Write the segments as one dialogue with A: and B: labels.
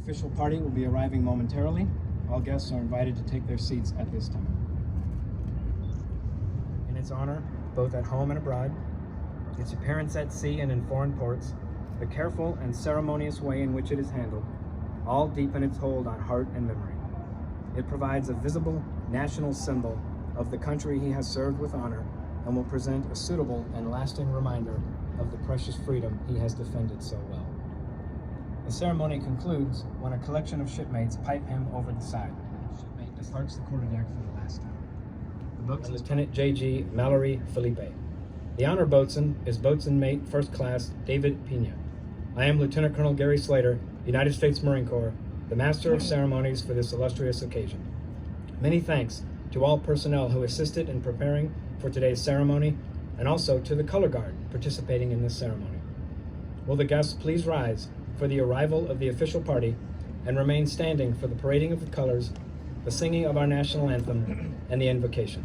A: official party will be arriving momentarily. All guests are invited to take their seats at this time. In its honor, both at home and abroad, its appearance at sea and in foreign ports, the careful and ceremonious way in which it is handled, all deepen its hold on heart and memory. It provides a visible national symbol of the country he has served with honor and will present a suitable and lasting reminder of the precious freedom he has defended so well. The ceremony concludes when a collection of shipmates pipe him over the side. Shipmate departs the quarterdeck for the last time. The boatswain is Lieutenant J.G. Mallory Felipe. The honor boatswain is Boatswain Mate First Class David Pina. I am Lieutenant Colonel Gary Slater, United States Marine Corps, the Master of Ceremonies for this illustrious occasion. Many thanks to all personnel who assisted in preparing for today's ceremony, and also to the color guard participating in this ceremony. Will the guests please rise for the arrival of the official party and remain standing for the parading of the colors, the singing of our national anthem, and the invocation.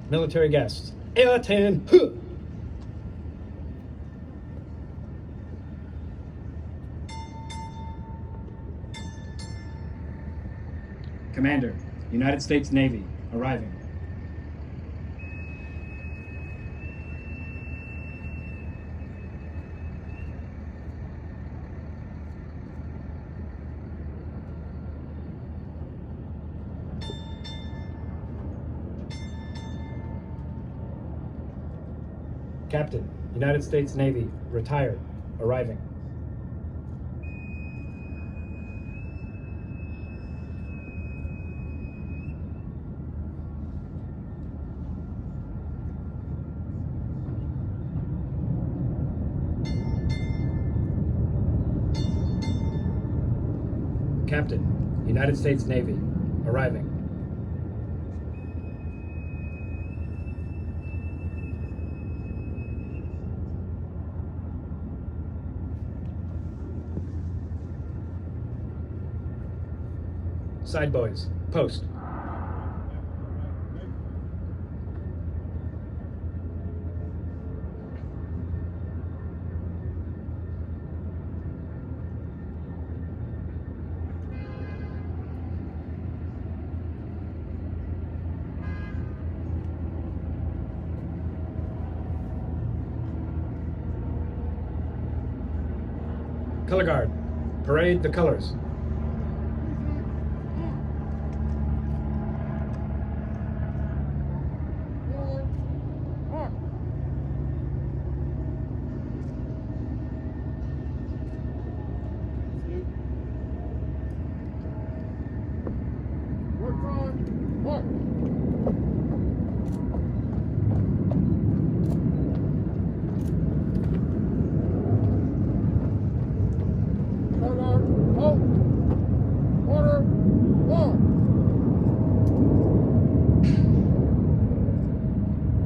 A: Military guests, attend! Commander, United States Navy, arriving. Captain, United States Navy, retired, arriving. Captain, United States Navy, arriving. Side boys, post. Color guard, parade the colors.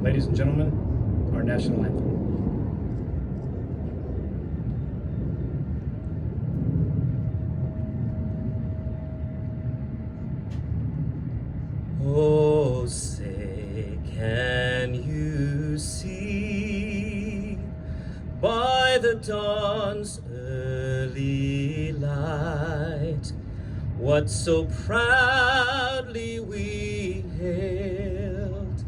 A: Ladies and gentlemen, our national anthem.
B: Oh, say, can you see by the dawn's early light what so proudly we hailed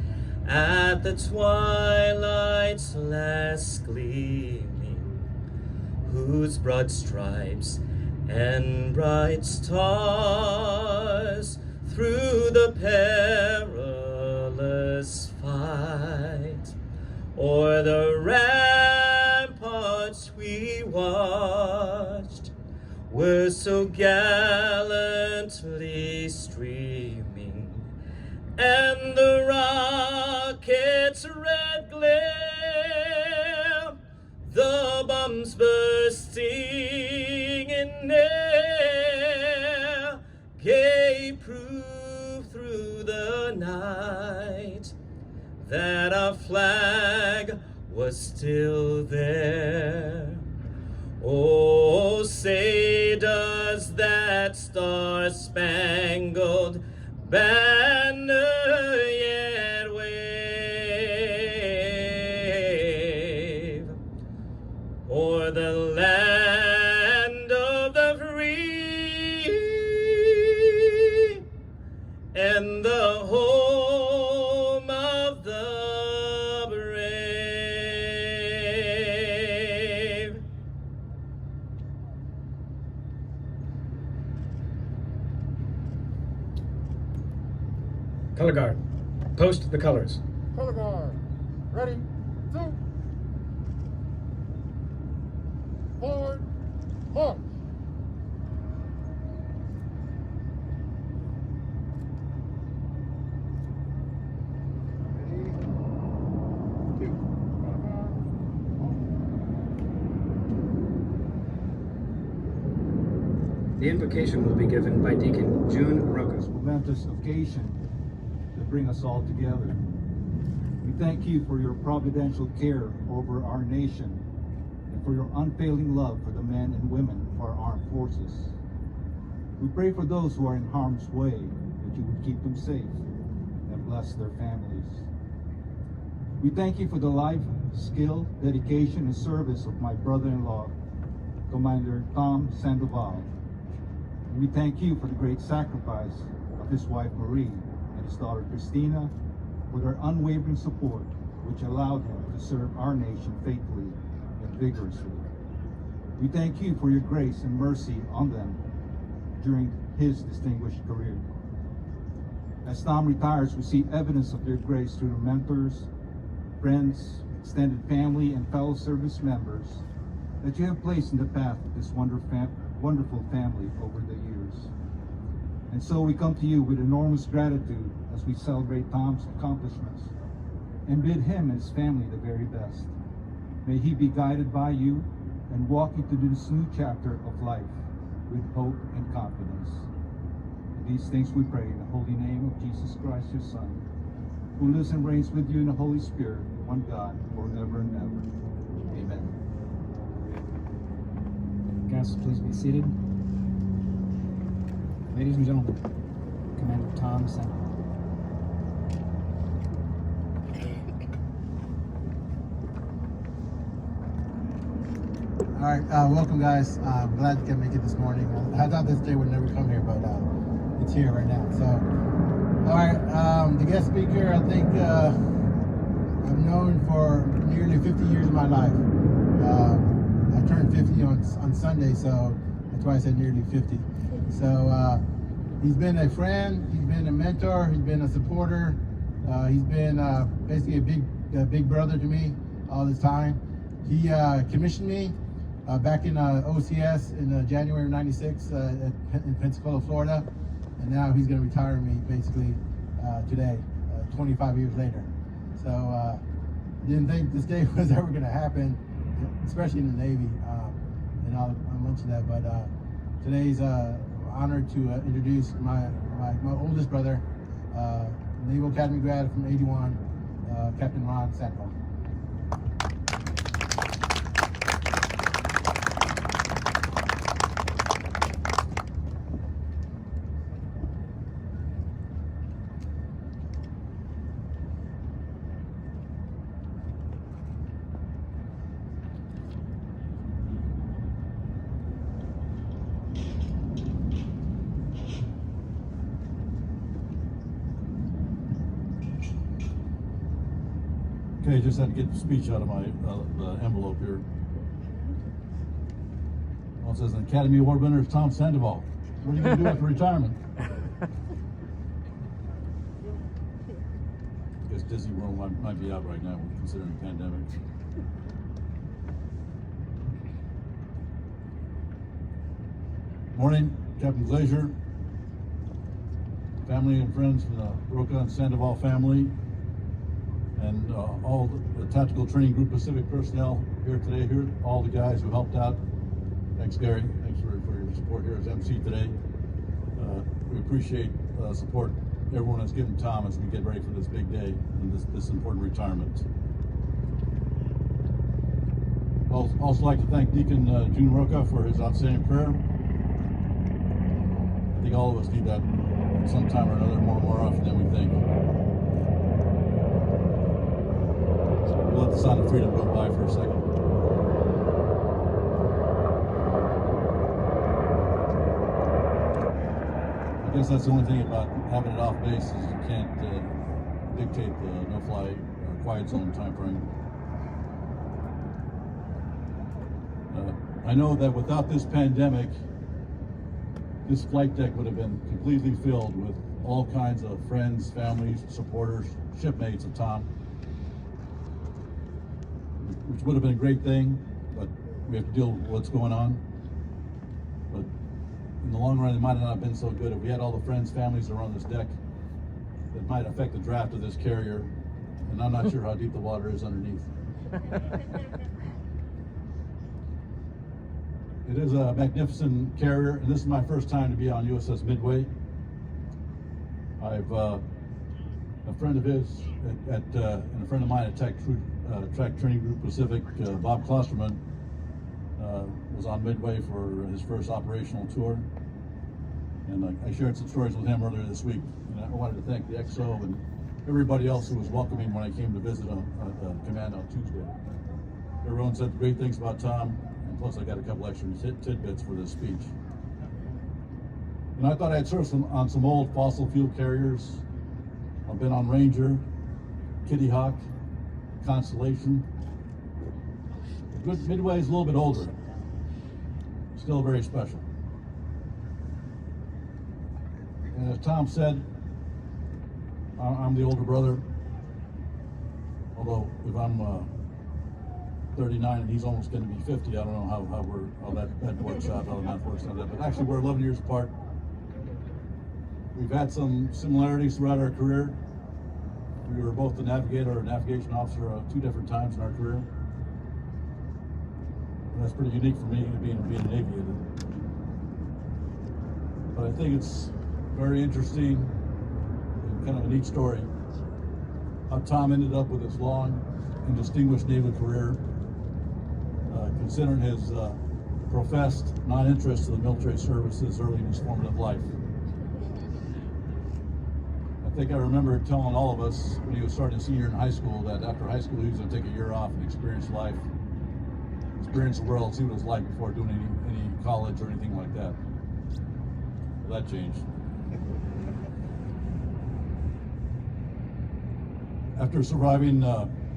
B: at the twilight's last gleaming, whose broad stripes and bright stars through the perilous fight o'er the ramparts we watched were so gallantly streaming, and the rocket's red glare, the bombs bursting in air, gave proof through the night that our flag was still there. Oh, say, does that star-spangled banner yet wave o'er the land of the free
A: Color guard, post the colors.
C: Color guard. Ready? 2. Forward. March. Ready? 2. Color guard.
A: The invocation will be given by Deacon June Roca.
D: Momentous occasion to bring us all together. We thank you for your providential care over our nation and for your unfailing love for the men and women of our armed forces. We pray for those who are in harm's way, that you would keep them safe and bless their families. We thank you for the life, skill, dedication, and service of my brother-in-law, Commander Tom Sandoval. And we thank you for the great sacrifice of his wife Marie and his daughter Christina, for their unwavering support, which allowed him to serve our nation faithfully and vigorously. We thank you for your grace and mercy on them during his distinguished career. As Tom retires, we see evidence of your grace through the mentors, friends, extended family, and fellow service members that you have placed in the path of this wonderful family over the years. And so we come to you with enormous gratitude as we celebrate Tom's accomplishments and bid him and his family the very best. May he be guided by you and walk into this new chapter of life with hope and confidence. And these things we pray in the holy name of Jesus Christ, your Son, who lives and reigns with you in the Holy Spirit, one God, forever and ever. Amen.
A: Guests, please be seated. Ladies and gentlemen, Commander Tom Sandoval.
C: All right, welcome guys. I'm glad you can make it this morning. I thought this day would never come here, but it's here right now. So, all right, the guest speaker, I think I'm known for nearly 50 years of my life. I turned 50 on Sunday, so that's why I said nearly 50. So he's been a friend, he's been a mentor, he's been a supporter, he's been basically a big brother to me all this time. He commissioned me back in OCS in January of '96 in Pensacola, Florida, and now he's going to retire me basically today, 25 years later. So didn't think this day was ever going to happen, especially in the Navy, and I'll mention that. But today's honored to introduce my oldest brother, Naval Academy grad from '81, Captain Ron Sandoval.
E: Okay, just had to get the speech out of my envelope here. Well, it says, an Academy Award winner is Tom Sandoval. What are you going to do after retirement? I guess Disney World might be out right now, considering the pandemic. Morning, Captain Glazier, family and friends from the Roca and Sandoval family, and all the Tactical Training Group Pacific personnel here today, all the guys who helped out. Thanks, Gary. Thanks for your support here as MC today. We appreciate the support everyone has given Tom as we get ready for this big day and this important retirement. I'd also like to thank Deacon June Roca for his outstanding prayer. I think all of us need that at some time or another, more often than we think. We'll let the sound of freedom go by for a second. I guess that's the only thing about having it off base is you can't dictate the no-fly or quiet zone time frame. I know that without this pandemic, this flight deck would have been completely filled with all kinds of friends, families, supporters, shipmates of Tom, which would have been a great thing, but we have to deal with what's going on. But in the long run, it might not have been so good. If we had all the friends, families that are on this deck, it might affect the draft of this carrier, and I'm not sure how deep the water is underneath. It is a magnificent carrier, and this is my first time to be on USS Midway. I've a friend of his and a friend of mine at Track Training Group Pacific, Bob Klosterman, was on Midway for his first operational tour, and I shared some stories with him earlier this week. And I wanted to thank the XO and everybody else who was welcoming when I came to visit on command on Tuesday. Everyone said great things about Tom, and plus I got a couple extra tidbits for this speech. And I thought I'd serve on some old fossil fuel carriers. I've been on Ranger, Kitty Hawk, Constellation. Midway is a little bit older, still very special. And as Tom said, I'm the older brother, although if I'm 39 and he's almost going to be 50, I don't know how that works out, how the math works out. But actually we're 11 years apart. We've had some similarities throughout our career. We were both the navigator or navigation officer 2 different times in our career. And that's pretty unique for me, being an aviator. But I think it's very interesting and kind of a neat story how Tom ended up with his long and distinguished naval career, considering his professed non-interest to the military services early in his formative life. I think I remember telling all of us when he was starting senior in high school that after high school he was going to take a year off and experience life, experience the world, see what it was like before doing any college or anything like that. Well, that changed. After surviving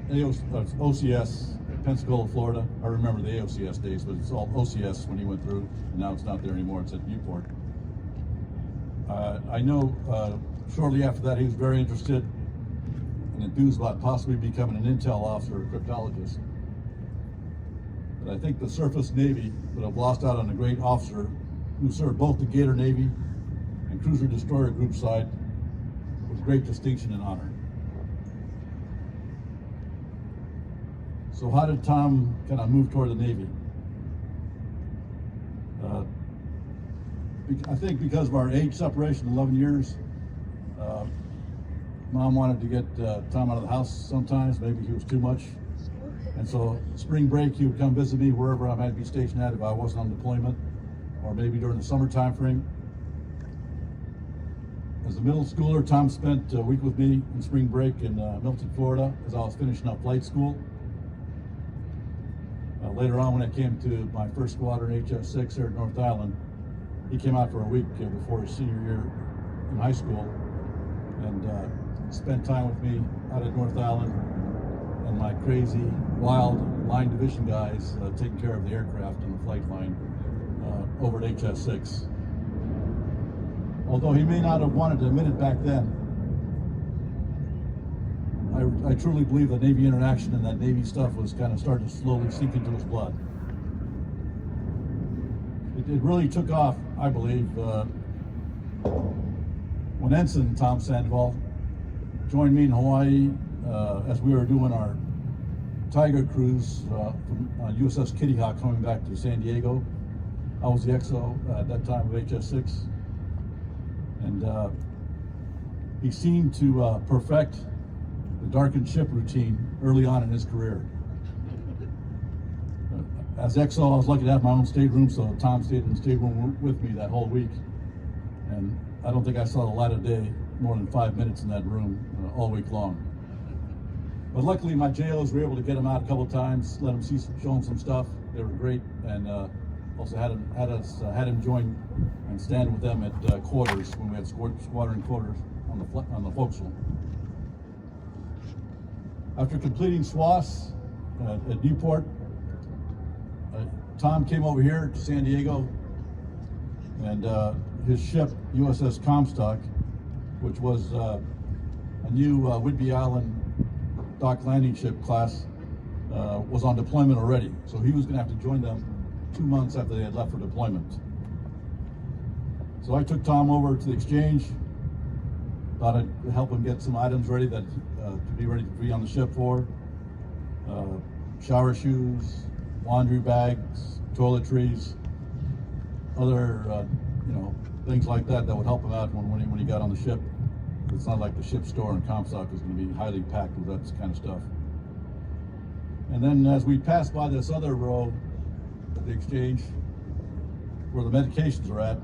E: OCS in Pensacola, Florida, I remember the AOCS days, but it's all OCS when he went through, and now it's not there anymore, it's at Newport. I know shortly after that he was very interested and enthused about possibly becoming an intel officer or cryptologist. But I think the surface Navy would have lost out on a great officer who served both the Gator Navy and Cruiser Destroyer Group side with great distinction and honor. So how did Tom kind of move toward the Navy? I think because of our age separation, 11 years, Mom wanted to get Tom out of the house sometimes. Maybe he was too much. And so spring break, he would come visit me wherever I might be stationed at if I wasn't on deployment, or maybe during the summer time frame. As a middle schooler, Tom spent a week with me in spring break in Milton, Florida, as I was finishing up flight school. Later on, when I came to my first squadron, HS6 here at North Island, he came out for a week before his senior year in high school and spent time with me out at North Island and my crazy, wild line division guys taking care of the aircraft and the flight line over at HS6. Although he may not have wanted to admit it back then, I truly believe that Navy interaction and that Navy stuff was kind of starting to slowly sink into his blood. It really took off, I believe, when Ensign Tom Sandoval joined me in Hawaii as we were doing our Tiger cruise from USS Kitty Hawk coming back to San Diego. I was the XO at that time of HS6. And he seemed to perfect the darkened ship routine early on in his career. As XO, I was lucky to have my own stateroom, so Tom stayed in the stateroom with me that whole week. And I don't think I saw the light of day more than 5 minutes in that room all week long. But luckily, my JOs were able to get him out a couple of times, let him show him some stuff. They were great, and also had him join and stand with them at quarters when we had squadron quarters on the forecastle. After completing SWAS at Newport, Tom came over here to San Diego, and his ship, USS Comstock, which was a new Whidbey Island dock landing ship class, was on deployment already. So he was going to have to join them 2 months after they had left for deployment. So I took Tom over to the exchange, thought I'd help him get some items ready that to be ready to be on the ship for. Shower shoes, laundry bags, toiletries, other things like that would help him out when he got on the ship. It's not like the ship store in Comstock is going to be highly packed with that kind of stuff. And then as we passed by this other row at the exchange where the medications are at,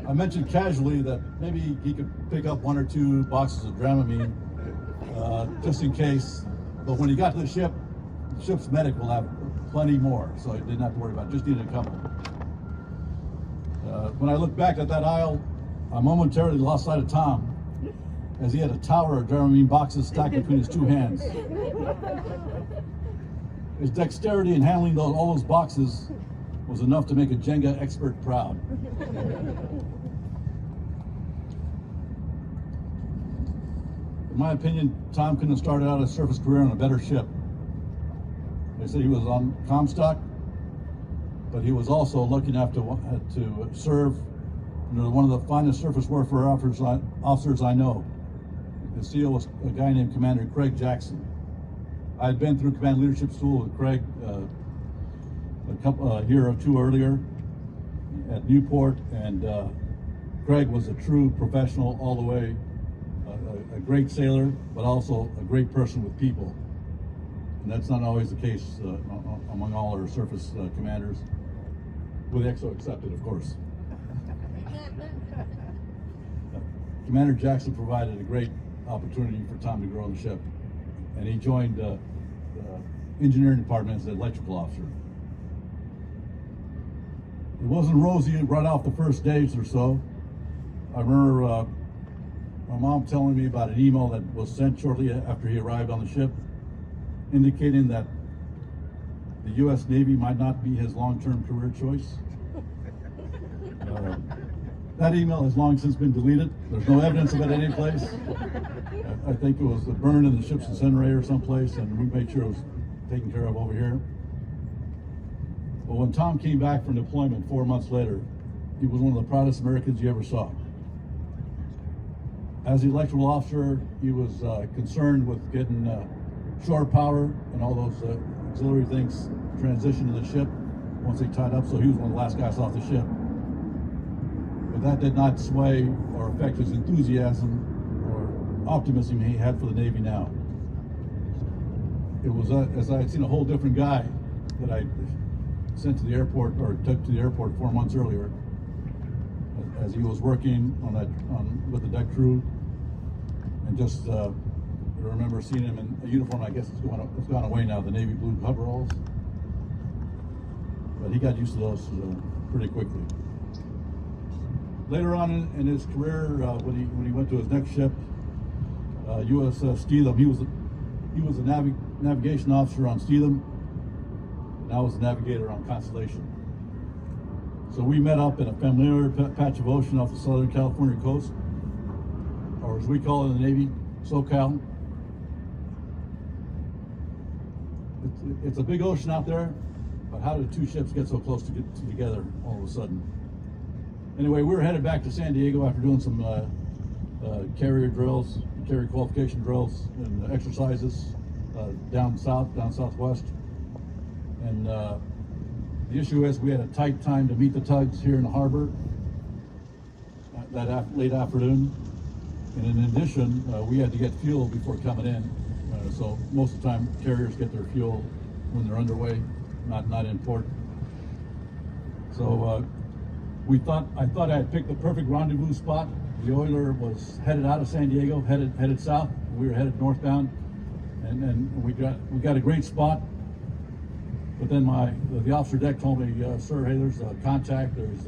E: I mentioned casually that maybe he could pick up 1 or 2 boxes of Dramamine just in case. But when he got to the ship's medic will have plenty more, so he didn't have to worry about it, just needed a couple. When I looked back at that aisle, I momentarily lost sight of Tom, as he had a tower of Dramamine boxes stacked between his 2 hands. His dexterity in handling all those boxes was enough to make a Jenga expert proud. In my opinion, Tom couldn't have started out his surface career on a better ship. They said he was on Comstock, but he was also lucky enough to serve under one of the finest surface warfare officers I know. His SEAL was a guy named Commander Craig Jackson. I had been through command leadership school with Craig a year or 2 earlier at Newport, and Craig was a true professional all the way, a great sailor, but also a great person with people. And that's not always the case among all our surface commanders, with EXO accepted, of course. Commander Jackson provided a great opportunity for Tom to grow on the ship, and he joined the engineering department as an electrical officer. It wasn't rosy right off the first days or so. I remember my mom telling me about an email that was sent shortly after he arrived on the ship, indicating that the U.S. Navy might not be his long-term career choice. That email has long since been deleted. There's no evidence of it any place. I think it was burned in the ship's incinerator someplace, and we made sure it was taken care of over here. But when Tom came back from deployment 4 months later, he was one of the proudest Americans you ever saw. As the electrical officer, he was concerned with getting shore power and all those auxiliary things transitioned to the ship once they tied up, so he was one of the last guys off the ship. But that did not sway or affect his enthusiasm or optimism he had for the Navy now. It was as I had seen a whole different guy that I sent to the airport, or took to the airport 4 months earlier, as he was working with the deck crew, and just I remember seeing him in a uniform. I guess it's gone away now, the navy blue coveralls, but he got used to those pretty quickly. Later on in his career, when he went to his next ship, USS Steelham, he was a navigation officer on Steelham, and I was a navigator on Constellation. So we met up in a familiar patch of ocean off the Southern California coast, or as we call it in the Navy, SoCal. It's a big ocean out there, but how did 2 ships get so close to get together all of a sudden? Anyway, we were headed back to San Diego after doing some carrier drills, carrier qualification drills and exercises down southwest. And the issue is we had a tight time to meet the tugs here in the harbor that late afternoon. And in addition, we had to get fuel before coming in. So most of the time, carriers get their fuel when they're underway, not in port. So I thought I had picked the perfect rendezvous spot. The oiler was headed out of San Diego, headed south. We were headed northbound, and we got a great spot. But then the officer deck told me, sir, hey, there's a contact. There's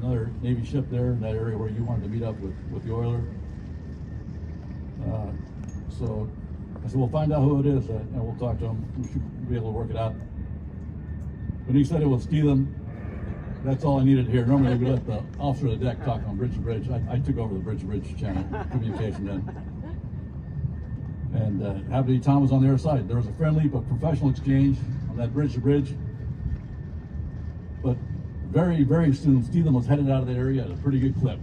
E: another Navy ship there in that area where you wanted to meet up with the oiler. So I said, we'll find out who it is, and we'll talk to him. We should be able to work it out. When he said it was Steelham, That's all I needed to hear. Normally we let the officer of the deck talk on Bridge to Bridge. I took over the Bridge to Bridge channel, communication then. And happy Tom was on the other side. There was a friendly but professional exchange on that Bridge to Bridge. But very, very soon, Stephen was headed out of that area at a pretty good clip.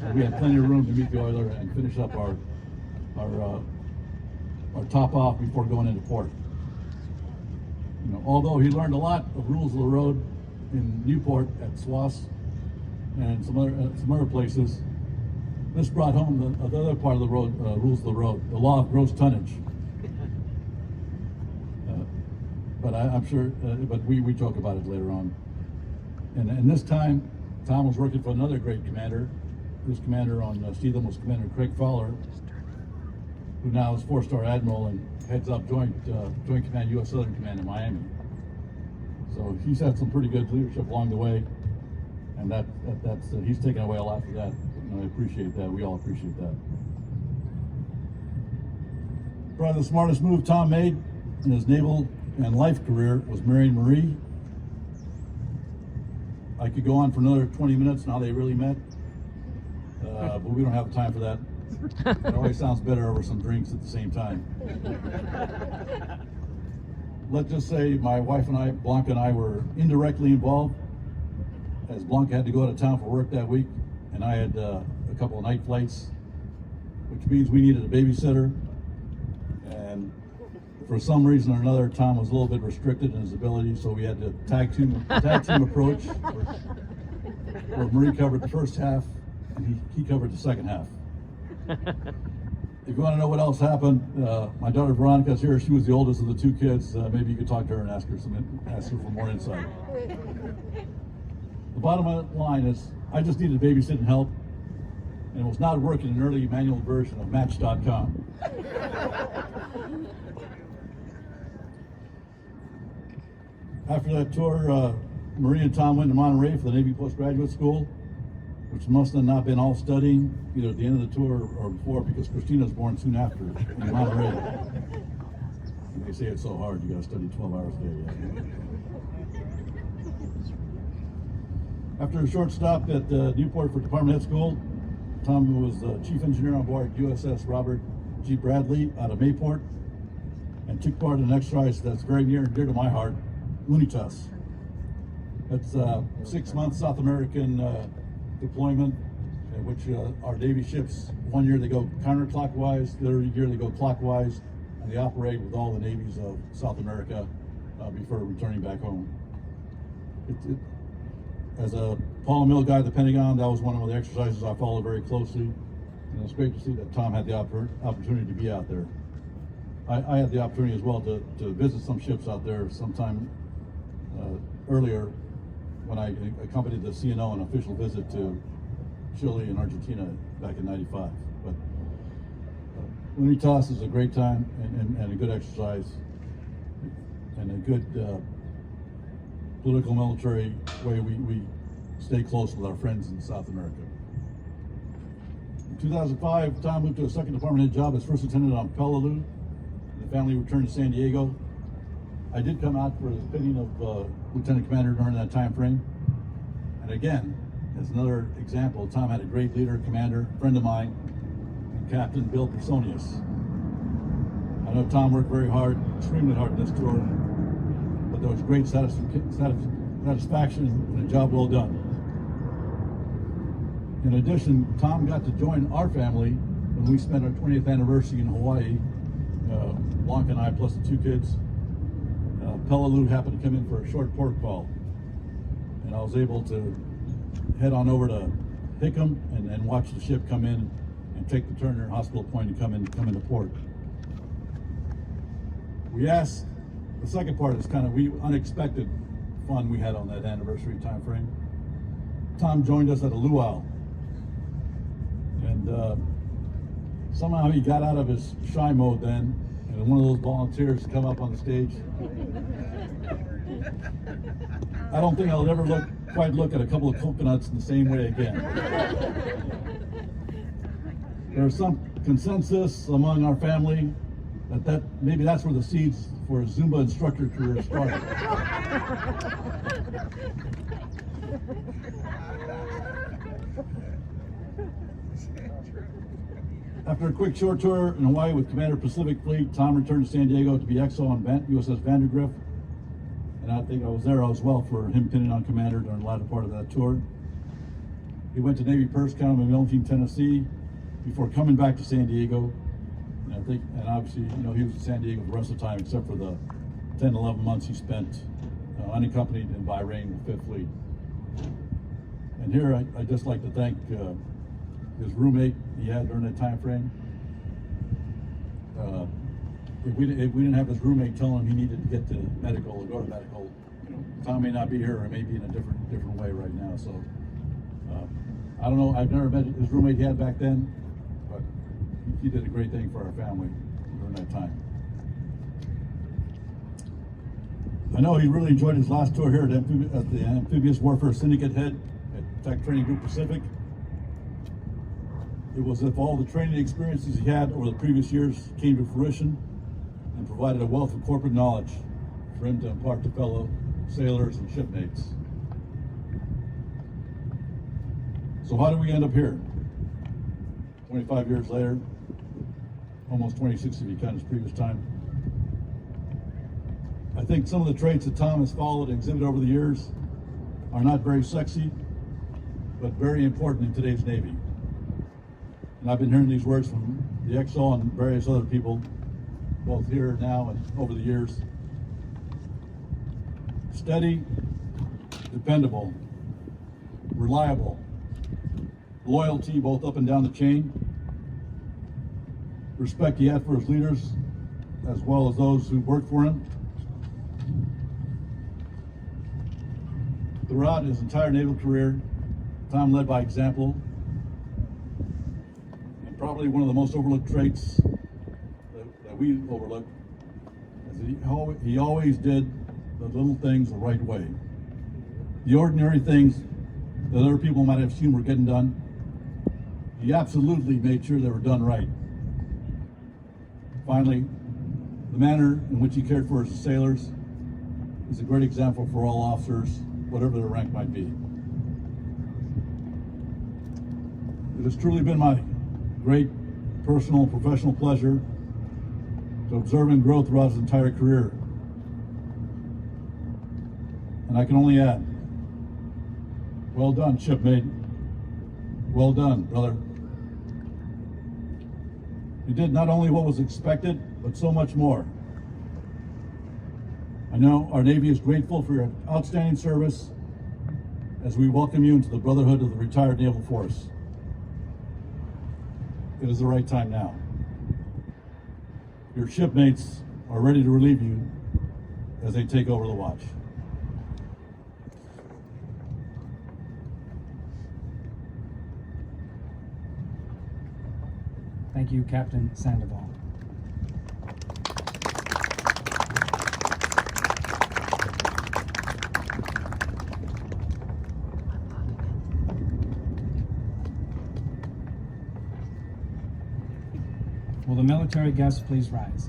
E: And we had plenty of room to meet the oiler and finish up our top off before going into port. You know, although he learned a lot of rules of the road in Newport at Swass and some other places, this brought home the other part of the road, rules of the road, the law of gross tonnage. But I'm sure, but we talk about it later on. And this time, Tom was working for another great commander. This commander on Steedham was Commander Craig Fowler, who now is 4-star Admiral and heads up Joint Command, U.S. Southern Command in Miami. So he's had some pretty good leadership along the way, and that's he's taken away a lot for that. And I appreciate that. We all appreciate that. Probably the smartest move Tom made in his naval and life career was marrying Marie. I could go on for another 20 minutes on how they really met, but we don't have time for that. It always sounds better over some drinks at the same time. Let's just say my wife and I, Blanca and I, were indirectly involved, as Blanca had to go out of town for work that week, and I had a couple of night flights, which means we needed a babysitter. And for some reason or another, Tom was a little bit restricted in his ability, so we had to tag team approach, where Marie covered the first half, and he covered the second half. If you want to know what else happened, my daughter Veronica's here. She was the oldest of the two kids. Maybe you could talk to her and ask her for more insight. The bottom line is, I just needed babysitting help, and it was not working an early manual version of Match.com. After that tour, Marie and Tom went to Monterey for the Navy Postgraduate School, which must have not been all studying, either at the end of the tour or before, because Christina was born soon after in Monterey. And they say it's so hard, you gotta study 12 hours a day. After a short stop at Newport for Department Head School, Tom was the chief engineer on board USS Robert G. Bradley out of Mayport, and took part in an exercise that's very near and dear to my heart, Unitas. It's a 6-month South American deployment, in which our Navy ships, one year they go counterclockwise, the other year they go clockwise, and they operate with all the navies of South America before returning back home. As a Paul Mill guy at the Pentagon, that was one of the exercises I followed very closely, and it's great to see that Tom had the opportunity to be out there. I had the opportunity as well to visit some ships out there sometime earlier, when I accompanied the CNO on an official visit to Chile and Argentina back in '95. But Unitas is a great time and a good exercise, and a good political military way we stay close with our friends in South America. In 2005, Tom moved to a second department head job as first lieutenant on Peleliu. The family returned to San Diego. I did come out for the opinion of Lieutenant Commander during that time frame. And again, as another example, Tom had a great leader, commander, friend of mine, and Captain Bill Personius. I know Tom worked very hard, extremely hard in this tour, but there was great satisfaction and a job well done. In addition, Tom got to join our family when we spent our 20th anniversary in Hawaii, Blanca and I plus the two kids. Peleliu happened to come in for a short port call, and I was able to head on over to Hickam and watch the ship come in and take the Turner Hospital Point and come into port. We asked, the second part is kind of unexpected fun we had on that anniversary time frame. Tom joined us at a luau, and somehow he got out of his shy mode then, and one of those volunteers to come up on the stage. I don't think I'll ever quite look at a couple of coconuts in the same way again. There's some consensus among our family that maybe that's where the seeds for a Zumba instructor career started. After a quick short tour in Hawaii with Commander Pacific Fleet, Tom returned to San Diego to be XO on USS Vandergrift. And I think I was there as well for him pinning on Commander during the latter part of that tour. He went to Navy Purse County McMillan Team, Tennessee, before coming back to San Diego. And obviously, he was in San Diego the rest of the time, except for the 10, 11 months he spent unaccompanied in Bahrain with 5th Fleet. And here I'd just like to thank his roommate he had during that time frame. If we didn't have his roommate telling him he needed to get to medical or go to medical, Tom may not be here, or may be in a different way right now. So I don't know. I've never met his roommate he had back then, but he did a great thing for our family during that time. I know he really enjoyed his last tour here at the Amphibious Warfare Syndicate Head at Tech Training Group Pacific. It was as if all the training experiences he had over the previous years came to fruition and provided a wealth of corporate knowledge for him to impart to fellow sailors and shipmates. So how did we end up here? 25 years later, almost 26 if you count his previous time. I think some of the traits that Tom has followed and exhibited over the years are not very sexy, but very important in today's Navy. And I've been hearing these words from the XO and various other people, both here now and over the years. Steady, dependable, reliable, loyalty both up and down the chain, respect he had for his leaders as well as those who worked for him. Throughout his entire naval career, Tom led by example, and probably one of the most overlooked traits that we overlook is he always did the little things the right way. The ordinary things that other people might have assumed were getting done, he absolutely made sure they were done right. Finally, the manner in which he cared for his sailors is a great example for all officers, whatever their rank might be. It has truly been my great personal and professional pleasure to observe him grow throughout his entire career. And I can only add, well done, shipmate. Well done, brother. You did not only what was expected, but so much more. I know our Navy is grateful for your outstanding service as we welcome you into the brotherhood of the retired Naval Force. It is the right time now. Your shipmates are ready to relieve you as they take over the watch.
A: Thank you, Captain Sandoval. Will the military guests please rise?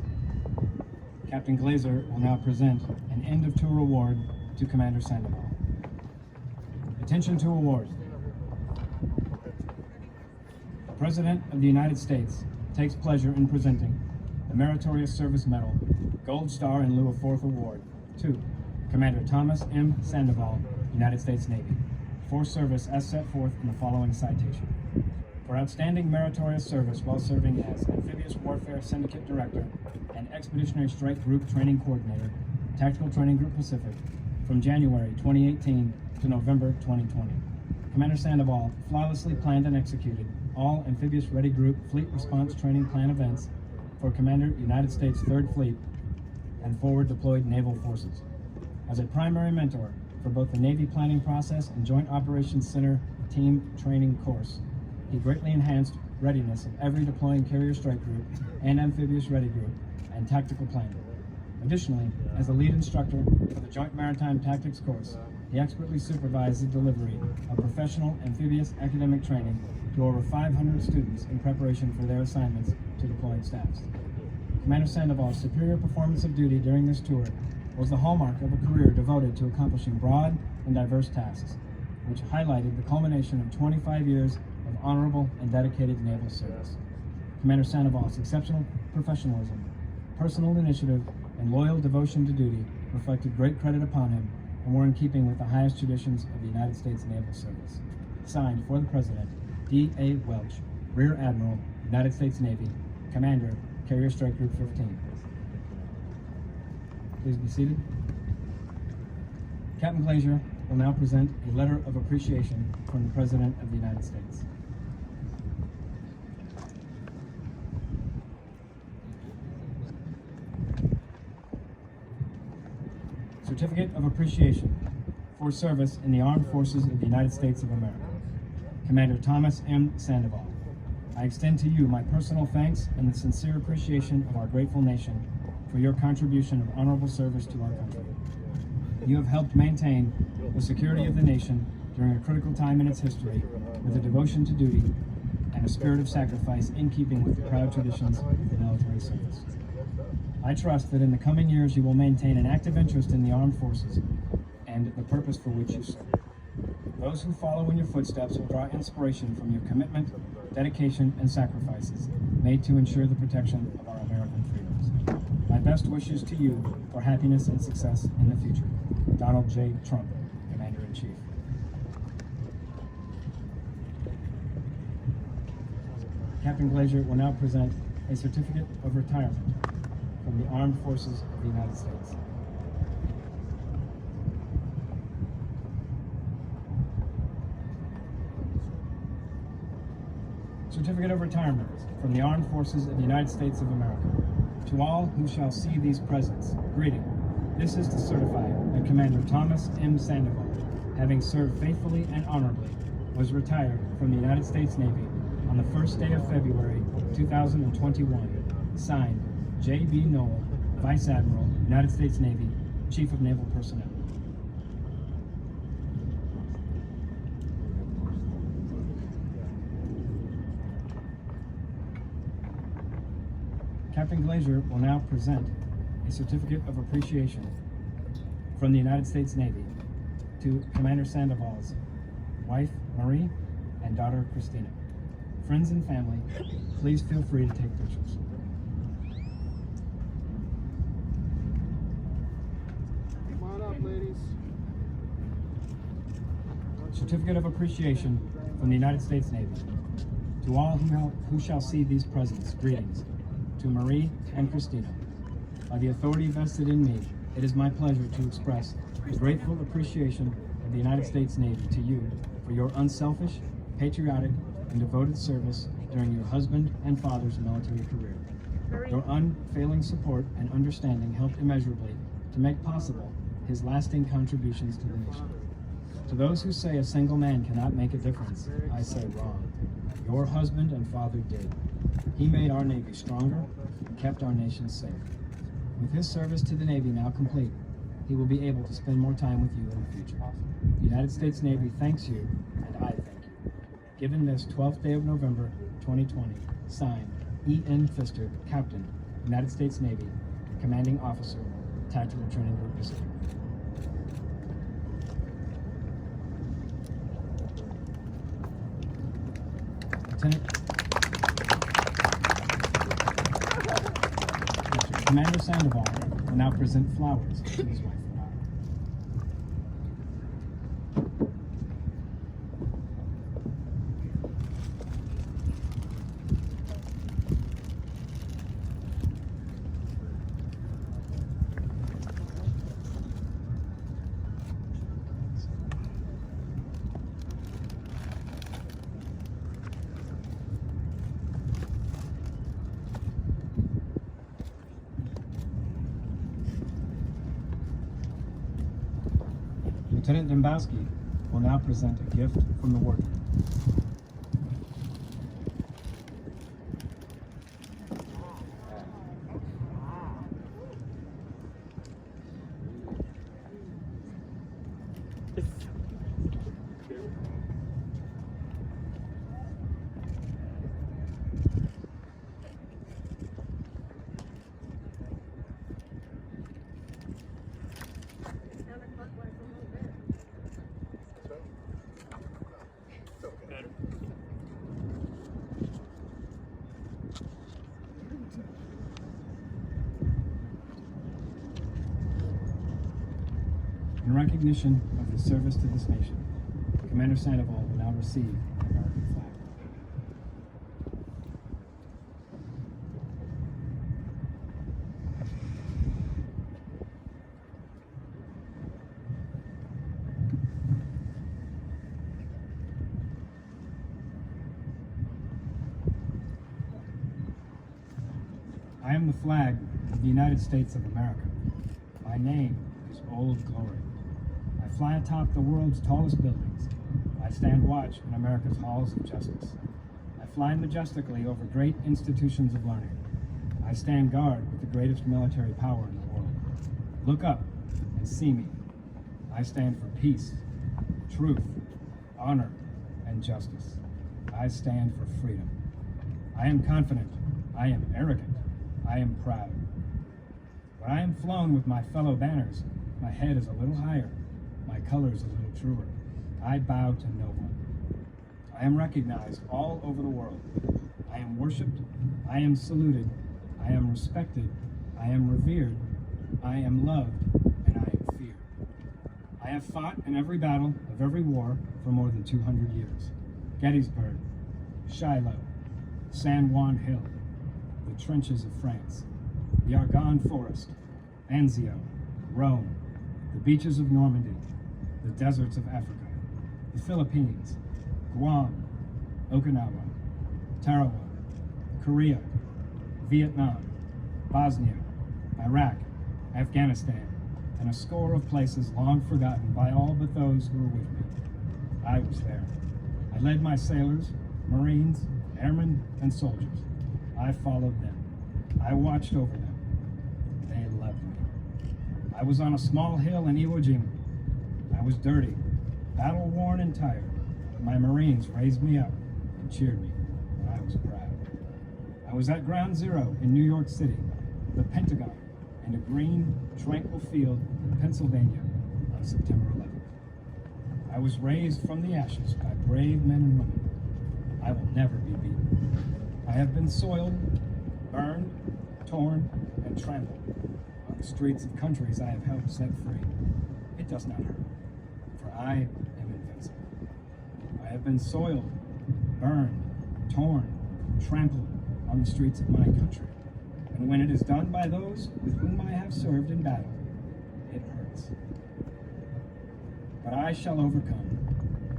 A: Captain Glazer will now present an end-of-tour award to Commander Sandoval. Attention to awards. The President of the United States takes pleasure in presenting the Meritorious Service Medal, Gold Star in lieu of 4th Award, to Commander Thomas M. Sandoval, United States Navy, for service as set forth in the following citation. For outstanding meritorious service while serving as Amphibious Warfare Syndicate Director and Expeditionary Strike Group Training Coordinator, Tactical Training Group Pacific, from January 2018 to November 2020. Commander Sandoval flawlessly planned and executed all Amphibious Ready Group Fleet Response Training Plan events for Commander United States 3rd Fleet and forward deployed naval forces. As a primary mentor for both the Navy planning process and Joint Operations Center team training course, he greatly enhanced readiness of every deploying carrier strike group and amphibious ready group and tactical planning. Additionally, as the lead instructor for the Joint Maritime Tactics course, he expertly supervised the delivery of professional amphibious academic training to over 500 students in preparation for their assignments to deployed staffs. Commander Sandoval's superior performance of duty during this tour was the hallmark of a career devoted to accomplishing broad and diverse tasks, which highlighted the culmination of 25 years of honorable and dedicated naval service. Commander Sandoval's exceptional professionalism, personal initiative, and loyal devotion to duty reflected great credit upon him and were in keeping with the highest traditions of the United States Naval Service. Signed for the President, D.A. Welch, Rear Admiral, United States Navy, Commander, Carrier Strike Group 15. Please be seated. Captain Glazier will now present a letter of appreciation from the President of the United States. Certificate of Appreciation for service in the Armed Forces of the United States of America. Commander Thomas M. Sandoval. I extend to you my personal thanks and the sincere appreciation of our grateful nation for your contribution of honorable service to our country. You have helped maintain the security of the nation during a critical time in its history with a devotion to duty and a spirit of sacrifice in keeping with the proud traditions of the military service. I trust that in the coming years you will maintain an active interest in the armed forces and the purpose for which you serve. Those who follow in your footsteps will draw inspiration from your commitment, dedication, and sacrifices made to ensure the protection of our American freedoms. My best wishes to you for happiness and success in the future. Donald J. Trump, Commander-in-Chief. Captain Glazier will now present a certificate of retirement from the Armed Forces of the United States. Certificate of Retirement from the Armed Forces of the United States of America. To all who shall see these presents, greeting. This is to certify that Commander Thomas M. Sandoval, having served faithfully and honorably, was retired from the United States Navy on the first day of February 2021. Signed, J.B. Noel, Vice Admiral, United States Navy, Chief of Naval Personnel. Captain Glazier will now present a certificate of appreciation from the United States Navy to Commander Sandoval's wife, Marie, and daughter, Christina. Friends and family, please feel free to take pictures.
C: Come on up, ladies.
A: Certificate of appreciation from the United States Navy. To all who shall see these presents, greetings. To Marie and Christina. By the authority vested in me, it is my pleasure to express the grateful appreciation of the United States Navy to you for your unselfish, patriotic, and devoted service during your husband and father's military career. Your unfailing support and understanding helped immeasurably to make possible his lasting contributions to the nation. To those who say a single man cannot make a difference, I say wrong. Your husband and father did. He made our Navy stronger and kept our nation safe. With his service to the Navy now complete, he will be able to spend more time with you in the future. The United States Navy thanks you, and I thank you. Given this 12th day of November, 2020, signed, E.N. Pfister, Captain, United States Navy, Commanding Officer, Tactical Training Group Pacific. Commander Sandoval will now present flowers to his wife. Lieutenant Dembowski will now present a gift from the wardroom. recognition of his service to this nation, Commander Sandoval will now receive the American flag. I am the flag of the United States of America. My name is Old Glory. I fly atop the world's tallest buildings. I stand watch in America's halls of justice. I fly majestically over great institutions of learning. I stand guard with the greatest military power in the world. Look up and see me. I stand for peace, truth, honor, and justice. I stand for freedom. I am confident. I am arrogant. I am proud. When I am flown with my fellow banners, my head is a little higher, my colors a little truer. I bow to no one. I am recognized all over the world. I am worshipped. I am saluted. I am respected. I am revered. I am loved, and I am feared. I have fought in every battle of every war for more than 200 years. Gettysburg, Shiloh, San Juan Hill, the trenches of France, the Argonne Forest, Anzio, Rome, the beaches of Normandy, the deserts of Africa, the Philippines, Guam, Okinawa, Tarawa, Korea, Vietnam, Bosnia, Iraq, Afghanistan, and a score of places long forgotten by all but those who were with me. I was there. I led my sailors, Marines, airmen, and soldiers. I followed them. I watched over them. They loved me. I was on a small hill in Iwo Jima. I was dirty, battle-worn and tired, but my Marines raised me up and cheered me, and I was proud. I was at Ground Zero in New York City, the Pentagon, and a green, tranquil field in Pennsylvania on September 11th. I was raised from the ashes by brave men and women. I will never be beaten. I have been soiled, burned, torn, and trampled on the streets of countries I have helped set free. It does not hurt, for I am invincible. I have been soiled, burned, torn, trampled on the streets of my country. And when it is done by those with whom I have served in battle, it hurts. But I shall overcome,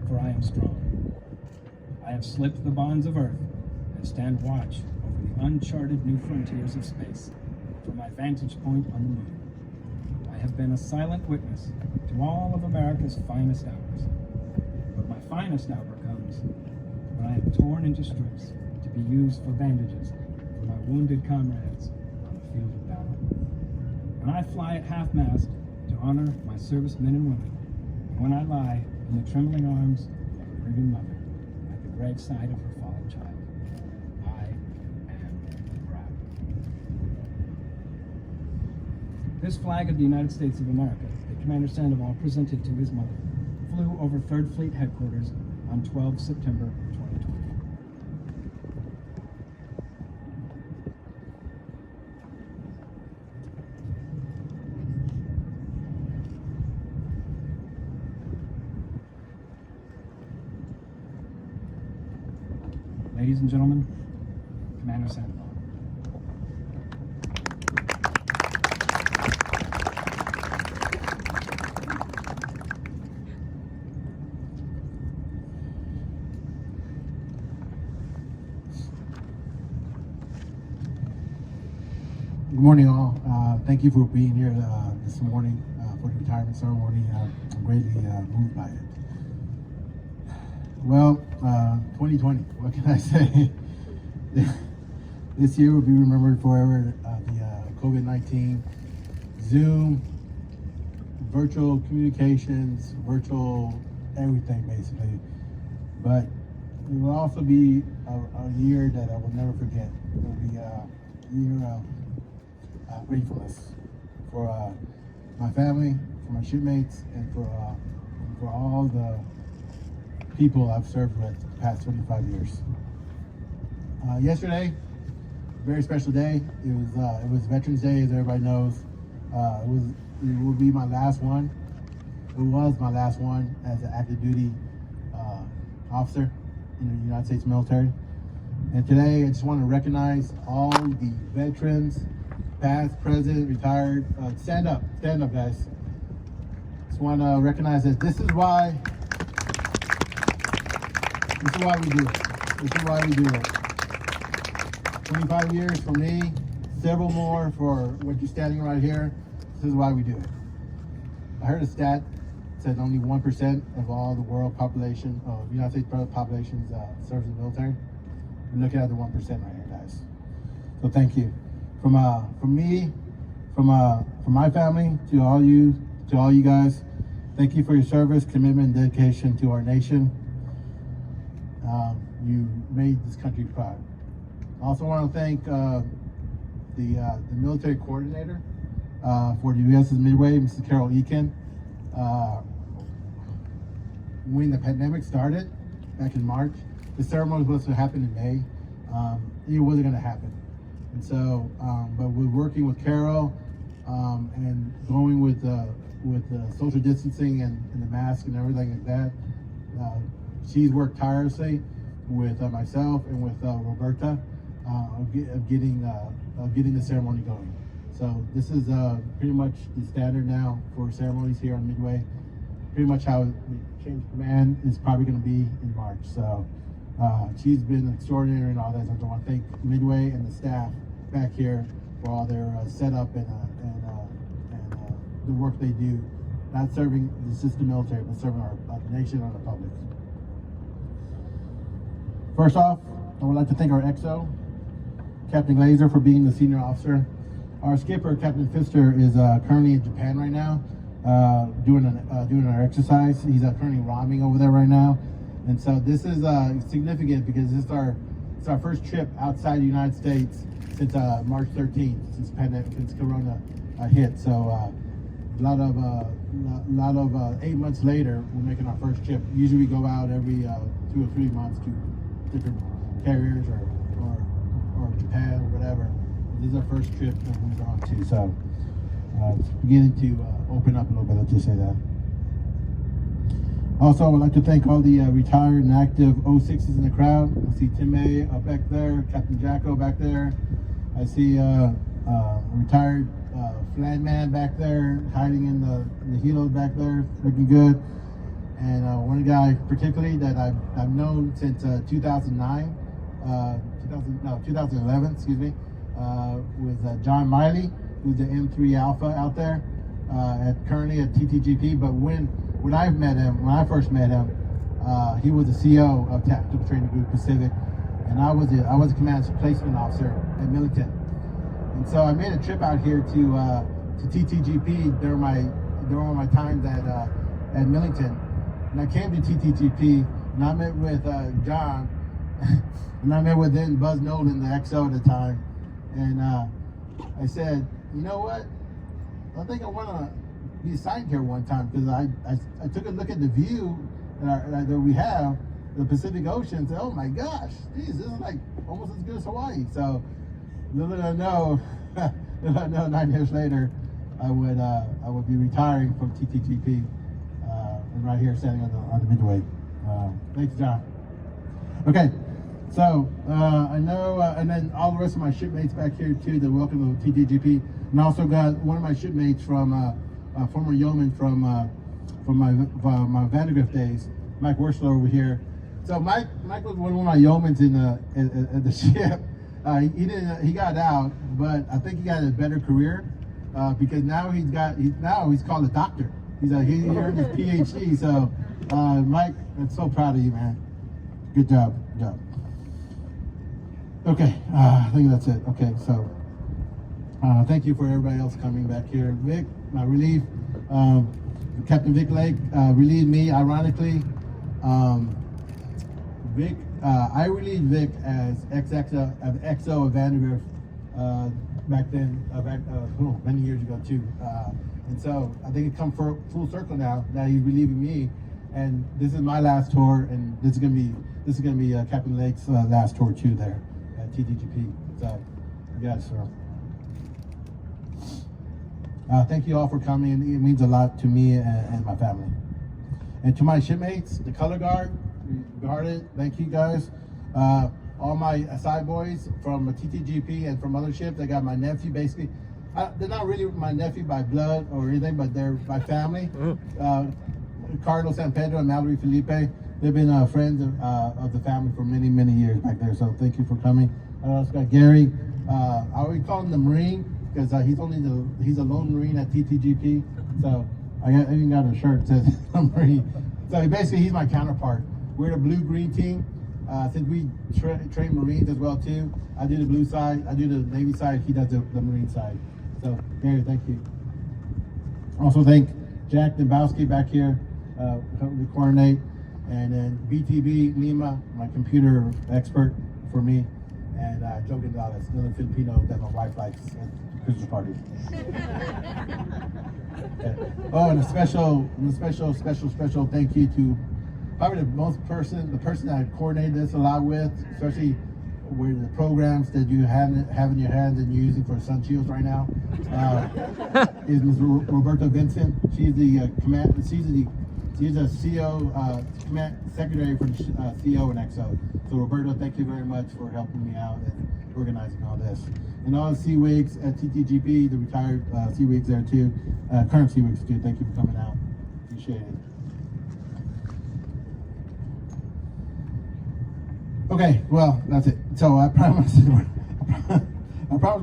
A: for I am strong. I have slipped the bonds of earth and stand watch over the uncharted new frontiers of space from my vantage point on the moon. I have been a silent witness to all of America's finest hours. But my finest hour comes when I am torn into strips to be used for bandages for my wounded comrades on the field of battle. When I fly at half-mast to honor my servicemen and women, and when I lie in the trembling arms of a grieving mother at the graveside of her fallen child, I am proud. This flag of the United States of America that Commander Sandoval presented to his mother flew over 3rd Fleet headquarters on 12 September 2020. Ladies and gentlemen, Commander Sandoval.
C: Good morning, all. Thank you for being here this morning for the retirement ceremony. I'm greatly moved by it. Well, 2020, what can I say? This year will be remembered forever. The COVID-19, Zoom, virtual communications, virtual everything basically. But it will also be a year that I will never forget. It will be a year of gratefulness for my family, for my shipmates, and for all the people I've served with the past 25 years. Yesterday, very special day. It was Veterans Day, as everybody knows. It will be my last one. was my last one as an active duty officer in the United States military. And today I just want to recognize all the veterans, past, present, retired. Stand up, guys. Just want to recognize that this is why we do it. This is why we do it. 25 years for me, several more for what you're standing right here. This is why we do it. I heard a stat that said only 1% of all the world population, of the United States population, serves in the military. We're looking at the 1% right here, guys. So thank you. From me, from my family, to all you guys, thank you for your service, commitment, and dedication to our nation. You made this country proud. I also want to thank the military coordinator for the USS Midway, Mrs. Carol Eakin. When the pandemic started back in March, the ceremony was supposed to happen in May. It wasn't going to happen. And so, but we're working with Carol and going with social distancing and the mask and everything like that. She's worked tirelessly with myself and with Roberta of getting the ceremony going. So this is pretty much the standard now for ceremonies here on Midway. Pretty much how the change of command is probably going to be in March. So she's been extraordinary and all that. So I want to thank Midway and the staff back here for all their setup and the work they do, not serving the system military, but serving our nation and our public. First off, I would like to thank our XO, Captain Glazer, for being the senior officer. Our skipper, Captain Pfister, is currently in Japan right now, doing our exercise. He's currently ramming over there right now, and so this is significant because it's our first trip outside the United States since March 13th, since Corona hit. So a lot of 8 months later, we're making our first trip. Usually we go out every 2 or 3 months to different carriers or Japan or whatever. This is our first trip that we've gone to, so it's beginning to open up a little bit, let's just say that. Also, I would like to thank all the retired and active 06s in the crowd. I see Tim May up back there, Captain Jacko back there. I see a retired flagman back there, hiding in the helos back there, looking good. And one guy particularly that I've known since 2011, excuse me, with John Miley, who's the M3 Alpha out there, currently at TTGP. But when I first met him, he was the CO of Tactical Training Group Pacific, and I was a command placement officer at Millington. And so I made a trip out here to TTGP during my times at Millington. And I came to TTGP, and I met with John, and I met with then Buzz Nolan, the XO at the time. And I said, you know what? I think I want to be assigned here one time, because I took a look at the view that we have, the Pacific Ocean, and said, oh my gosh, geez, this is like almost as good as Hawaii. So little did I know, 9 years later, I would be retiring from TTGP. And right here, standing on the Midway. Thanks, John. Okay, so I know, and then all the rest of my shipmates back here too. They're welcome to TTGP, and I also got one of my shipmates from former yeoman from my Vandergrift days, Mike Wursler over here. So Mike was one of my yeomans at the ship. He got out, but I think he got a better career because now he's called a doctor. He earned his PhD. So, Mike, I'm so proud of you, man. Good job. Okay, I think that's it. Okay, so thank you for everybody else coming back here. Vic, my relief, Captain Vic Lake relieved me. Ironically, Vic, I relieved Vic as XO of Vandergrift back then, many years ago too. And so I think it come full circle now that he's relieving me, and this is my last tour, and this is gonna be Captain Lake's last tour too there at TTGP. So, yes, sir. Thank you all for coming. It means a lot to me and my family. And to my shipmates, the color guard, thank you guys. All my side boys from TTGP and from other ships. I got my nephew, basically. They're not really my nephew by blood or anything, but they're by family. Carlos San Pedro and Mallory Felipe. They've been friends of the family for many, many years back there. So thank you for coming. I also got Gary. I always call him the Marine because he's a lone Marine at TTGP. So I even got a shirt that says Marine. So basically, he's my counterpart. We're the blue-green team. Since we train Marines as well too. I do the blue side, I do the Navy side, he does the Marine side. So Gary, thank you. Also thank Jack Dembowski back here, helping me coordinate. And then BTB Lima, my computer expert for me. And Joe Gonzalez, another Filipino that my wife likes at Christmas parties. Okay. Oh, and a special thank you to probably the person that I coordinated this a lot with, especially with the programs that you have in your hands and you're using for Sun Shields right now, is Ms. Roberta Vincent. She's the she's a CO command secretary for the CO and XO. So Roberta, thank you very much for helping me out and organizing all this. And all the CWIGs at TTGP, the retired CWIGs there too, current CWIGs too. Thank you for coming out. Appreciate it. Okay, well, that's it. So I promised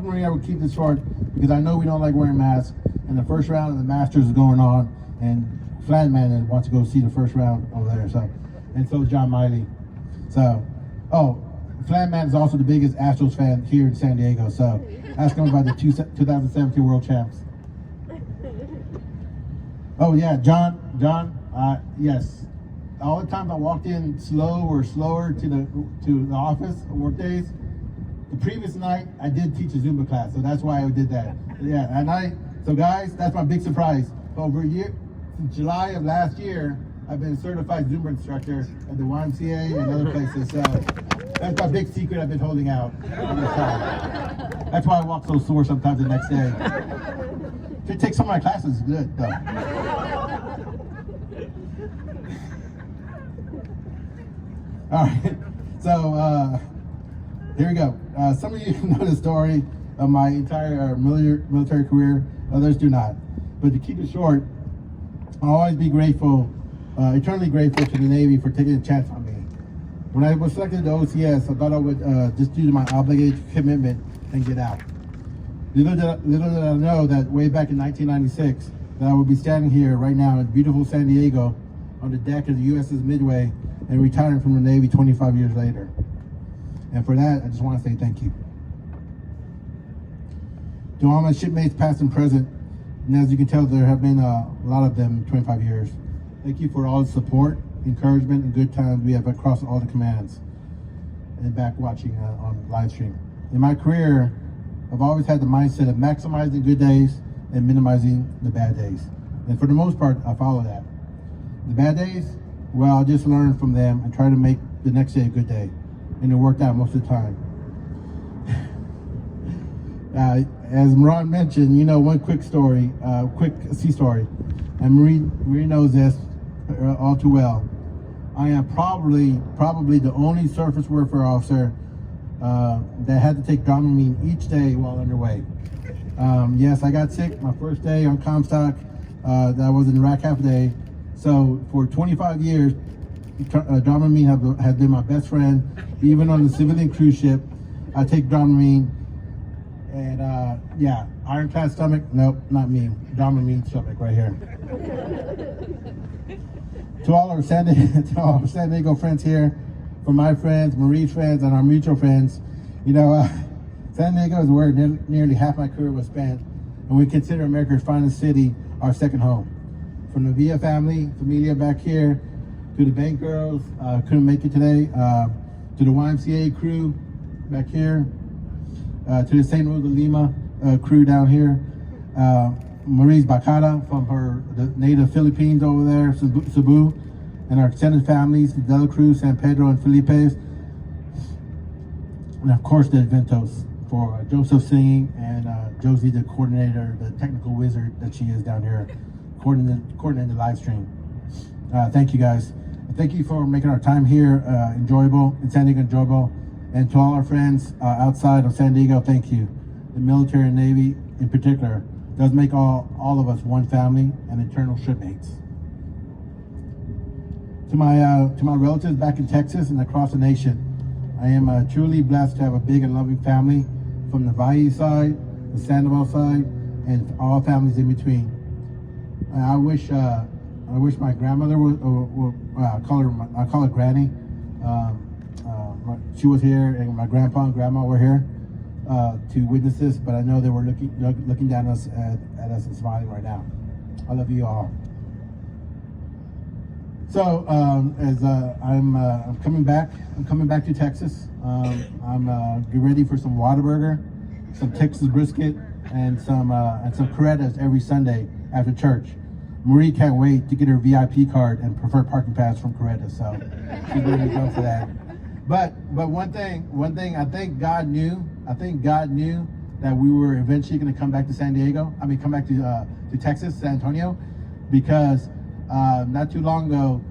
C: Marie I would keep this short because I know we don't like wearing masks. And the first round of the Masters is going on, and Flatman wants to go see the first round over there. So, and so is John Miley. So, Flatman is also the biggest Astros fan here in San Diego. So, ask him about the 2017 World Champs. Oh yeah, John, yes. All the times I walked in slower to the office on work days. The previous night I did teach a Zumba class, so that's why I did that. Yeah, so guys, that's my big surprise. Over a year, since July of last year, I've been a certified Zumba instructor at the YMCA and other places. So that's my big secret I've been holding out on this time. That's why I walk so sore sometimes the next day. If you take some of my classes, it's good though. All right, so here we go. Some of you know the story of my entire military career, others do not. But to keep it short, I'll always be grateful, eternally grateful to the Navy for taking a chance on me. When I was selected to OCS, I thought I would just do my obligated commitment and get out. Little did I know that way back in 1996, that I would be standing here right now in beautiful San Diego on the deck of the USS Midway and retiring from the Navy 25 years later. And for that, I just want to say thank you. To all my shipmates past and present, and as you can tell, there have been a lot of them in 25 years. Thank you for all the support, encouragement, and good times we have across all the commands and back watching on live stream. In my career, I've always had the mindset of maximizing good days and minimizing the bad days. And for the most part, I follow that. The bad days, well, I'll just learn from them and try to make the next day a good day. And it worked out most of the time. As Ron mentioned, one quick story, quick sea story. And Marie knows this all too well. I am probably the only surface warfare officer that had to take Dramamine each day while underway. Yes, I got sick my first day on Comstock. I was in Iraq half a day. So for 25 years, Dramamine has been my best friend. Even on the civilian cruise ship, I take Dramamine. And yeah, ironclad stomach, nope, not me. Dramamine stomach right here. To all our San Diego friends here, from my friends, Marie's friends, and our mutual friends, San Diego is where nearly half my career was spent, and we consider America's finest city our second home. From the Villa family, Familia back here, to the bank girls, couldn't make it today, to the YMCA crew back here, to the St. Rosa Lima crew down here, Marie's Bacata from the native Philippines over there, Cebu, and our extended families, the Dela Cruz, San Pedro, and Felipe's, and of course the Adventos, for Joseph singing, and Josie, the coordinator, the technical wizard that she is down here, coordinating the live stream. Thank you guys. Thank you for making our time here enjoyable, in San Diego enjoyable. And to all our friends outside of San Diego, thank you. The military and Navy in particular does make all of us one family and eternal shipmates. To my relatives back in Texas and across the nation, I am truly blessed to have a big and loving family from the Valle side, the Sandoval side, and all families in between. I wish my grandmother I call her Granny. She was here, and my grandpa and grandma were here to witness this. But I know they were looking down at us and smiling right now. I love you all. So as I'm coming back to Texas. I'm getting ready for some Whataburger, some Texas brisket, and some Corettas every Sunday after church. Marie can't wait to get her VIP card and preferred parking pass from Coretta, so she's ready to go for that. But one thing, I think God knew that we were eventually going to come back to San Diego. I mean, come back to Texas, San Antonio, because not too long ago,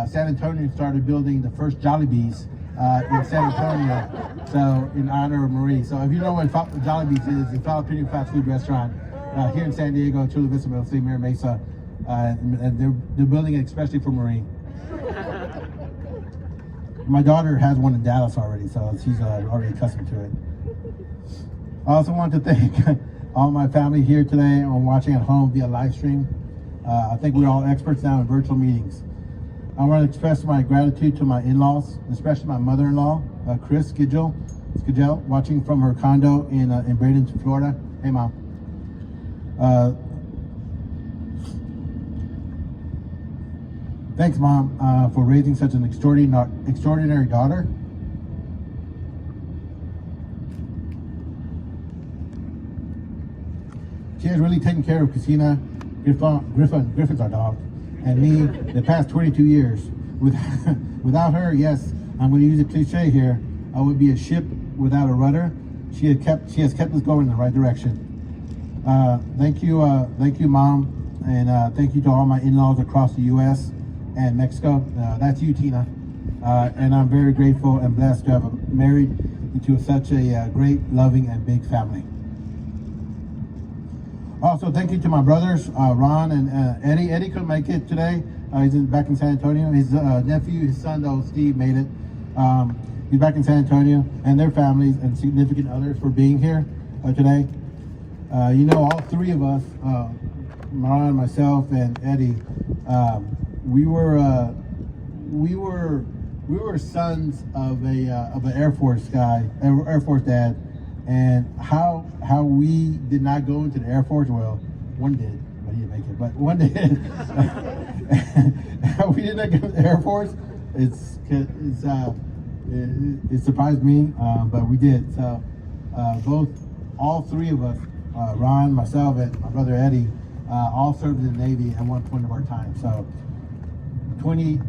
C: San Antonio started building the first Jollibees in San Antonio, so in honor of Marie. So if you know what Jollibees is, it's a Filipino fast food restaurant here in San Diego, Chula Vista, Mira Mesa, and they're building it especially for Marie. My daughter has one in Dallas already, so she's already accustomed to it. I also want to thank all my family here today on watching at home via live stream. I think we're all experts now in virtual meetings. I want to express my gratitude to my in-laws, especially my mother-in-law, Chris Skidgel, watching from her condo in Bradenton, Florida. Hey, Mom. Thanks, Mom, for raising such an extraordinary daughter. She has really taken care of Christina, Griffin's our dog, and me the past 22 years. Without her, yes, I'm going to use a cliche here, I would be a ship without a rudder. She has kept us going in the right direction. Thank you, Mom, and thank you to all my in-laws across the U.S. and Mexico. That's you, Tina. And I'm very grateful and blessed to have married into such a great, loving, and big family. Also, thank you to my brothers, Ron and Eddie. Eddie couldn't make it today. He's back in San Antonio. His nephew, his son, though, Steve, made it. He's back in San Antonio, and their families and significant others for being here today. You know, all three of us, Ron, myself, and Eddie, we were sons of an Air Force guy, Air Force dad, and how we did not go into the Air Force. Well, one did, but he didn't make it. But one did. How we did not go to the Air Force. It surprised me, but we did. So all three of us, Ron, myself, and my brother Eddie, all served in the Navy at one point of our time. So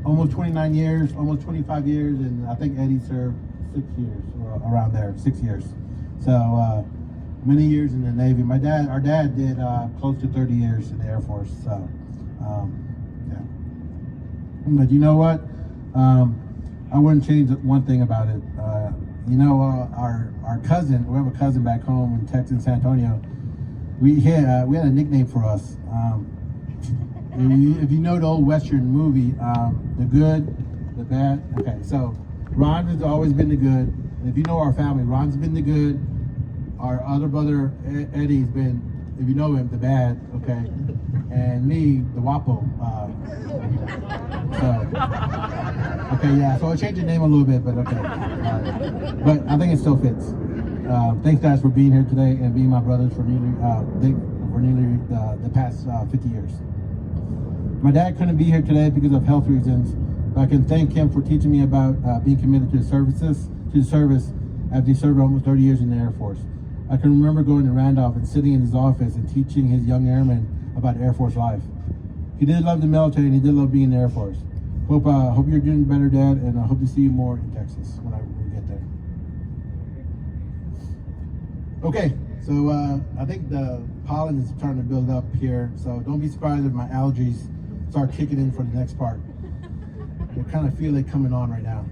C: almost 29 years, almost 25 years, and I think Eddie served 6 years, or around there, 6 years. So many years in the Navy. Our dad did close to 30 years in the Air Force. So yeah. But you know what? I wouldn't change one thing about it. You know, our cousin, we have a cousin back home in Texas, San Antonio. We had a nickname for us. If you know the old Western movie, The Good, The Bad. Okay, so Ron has always been the good. And if you know our family, Ron's been the good. Our other brother, Eddie's been, if you know him, the bad, okay? And me, the Wapo. Okay, yeah, so I changed the name a little bit, but okay. But I think it still fits. Thanks, guys, for being here today and being my brothers for nearly the past 50 years. My dad couldn't be here today because of health reasons, but I can thank him for teaching me about being committed to the service after he served almost 30 years in the Air Force. I can remember going to Randolph and sitting in his office and teaching his young airmen about Air Force life. He did love the military and he did love being in the Air Force. Hope you're doing better, Dad, and I hope to see you more in Texas when we get there. Okay, so I think the pollen is starting to build up here, so don't be surprised if my allergies start kicking in for the next part. I kind of feel it coming on right now.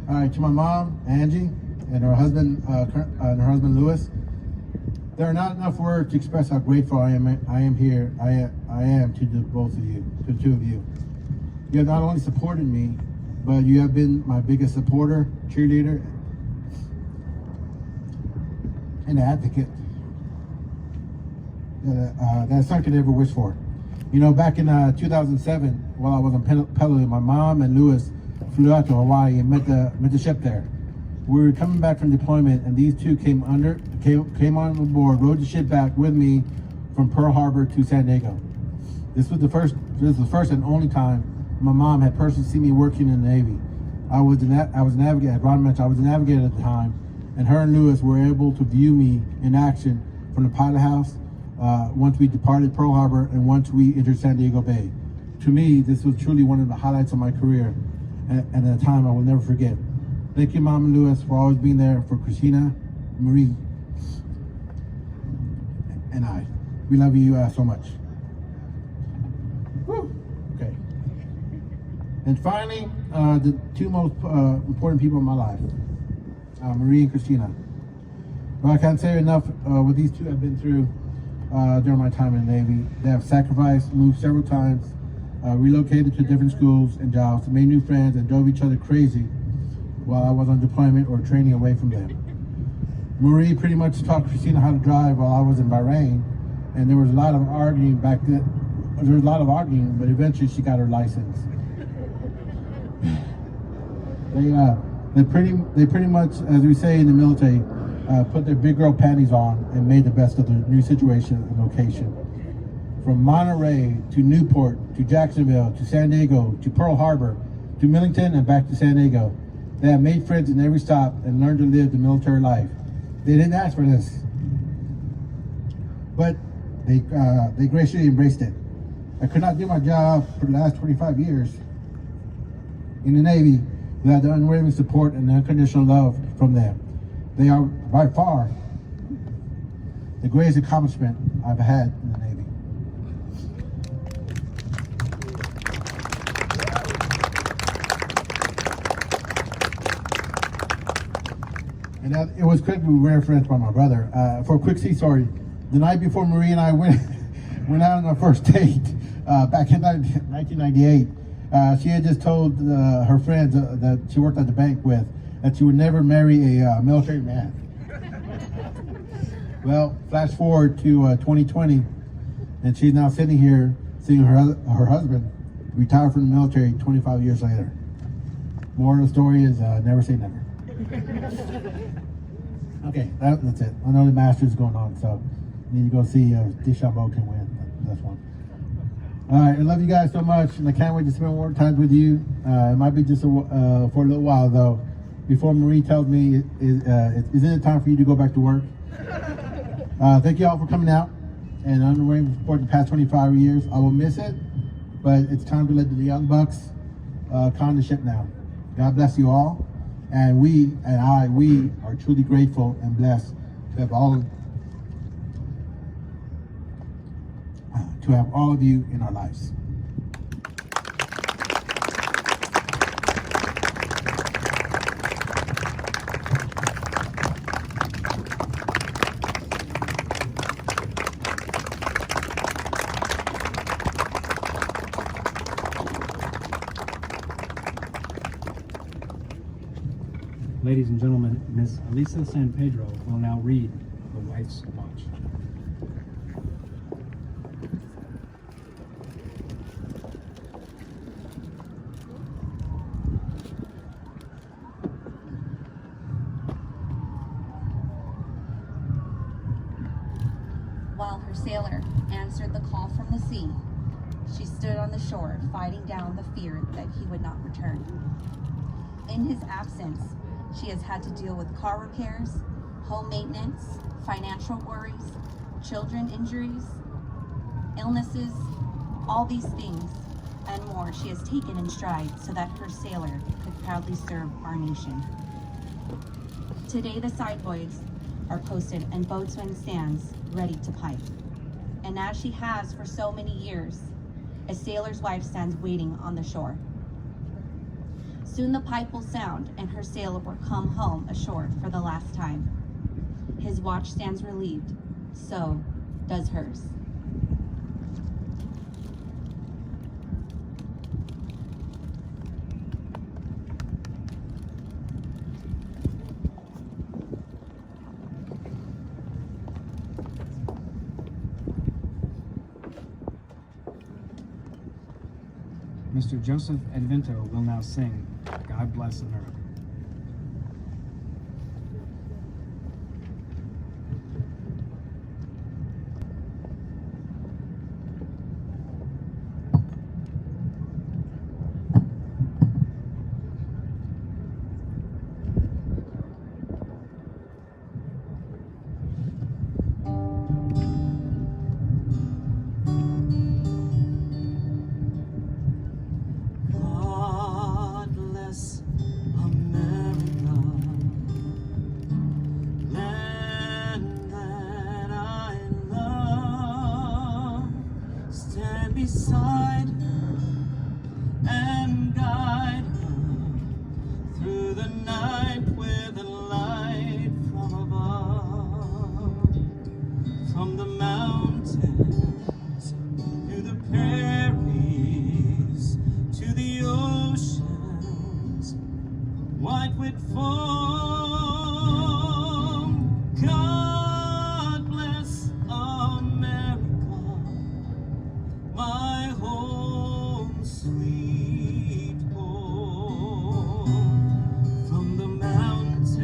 C: All right. To my mom, Angie, and her husband, Louis. There are not enough words to express how grateful I am here. I am to the both of you, to the two of you. You have not only supported me, but you have been my biggest supporter, cheerleader, and advocate that a son could ever wish for. You know, back in 2007, while I was on Pelu, my mom and Louis flew out to Hawaii and met the ship there. We were coming back from deployment, and these two came on board, rode the ship back with me from Pearl Harbor to San Diego. This was the first and only time my mom had personally seen me working in the Navy. I was a navigator, as Ron mentioned, I was a navigator at the time, and her and Louis were able to view me in action from the pilot house once we departed Pearl Harbor and once we entered San Diego Bay. To me, this was truly one of the highlights of my career, and at a time I will never forget. Thank you, Mom and Louis, for always being there for Christina, Marie, and I. We love you so much. Woo. Okay. And finally, the two most important people in my life, Marie and Christina. Well, I can't say enough what these two have been through during my time in the Navy. They have sacrificed, moved several times, relocated to different schools and jobs, made new friends, and drove each other crazy while I was on deployment or training away from them. Marie pretty much taught Christina how to drive while I was in Bahrain, and there was a lot of arguing back then. There was a lot of arguing, but eventually she got her license. They pretty much, as we say in the military, put their big girl panties on and made the best of the new situation and location. From Monterey to Newport to Jacksonville to San Diego to Pearl Harbor to Millington and back to San Diego. They have made friends in every stop and learned to live the military life. They didn't ask for this, but they graciously embraced it. I could not do my job for the last 25 years in the Navy without the unwavering support and the unconditional love from them. They are by far the greatest accomplishment I've had in the Navy. And it was quickly referenced by my brother. For a quick sea story, the night before Marie and I went out on our first date back in 1998, she had just told her friends that she worked at the bank with that she would never marry a military man. Well, flash forward to 2020, and she's now sitting here seeing her husband retire from the military 25 years later. Moral of the story is never say never. Okay, that's it. I know the Masters is going on, so you need to go see DeChambeau can win. That's one. All right, I love you guys so much, and I can't wait to spend more time with you. It might be just for a little while, though, before Marie tells me, isn't it time for you to go back to work? Thank you all for coming out and unwavering support the past 25 years. I will miss it, but it's time to let the young bucks con the ship now. God bless you all. And we are truly grateful and blessed to have all of you in our lives.
A: Ladies and gentlemen, Ms. Elisa San Pedro will now read the Wife's Watch.
F: While her sailor answered the call from the sea, she stood on the shore fighting down the fear that he would not return. In his absence, she has had to deal with car repairs, home maintenance, financial worries, children injuries, illnesses, all these things and more she has taken in stride so that her sailor could proudly serve our nation. Today the Side Boys are posted and boatswain stands ready to pipe. And as she has for so many years, a sailor's wife stands waiting on the shore. Soon the pipe will sound and her sailor will come home ashore for the last time. His watch stands relieved, so does hers.
A: Mr. Joseph Edvinto will now sing God Bless America.
B: God bless America, land that I love. Stand beside her and guide her through the night with a light from above. From the mountains to the prairies to the oceans, white with foam. God bless America, my home, sweet home. From the mountains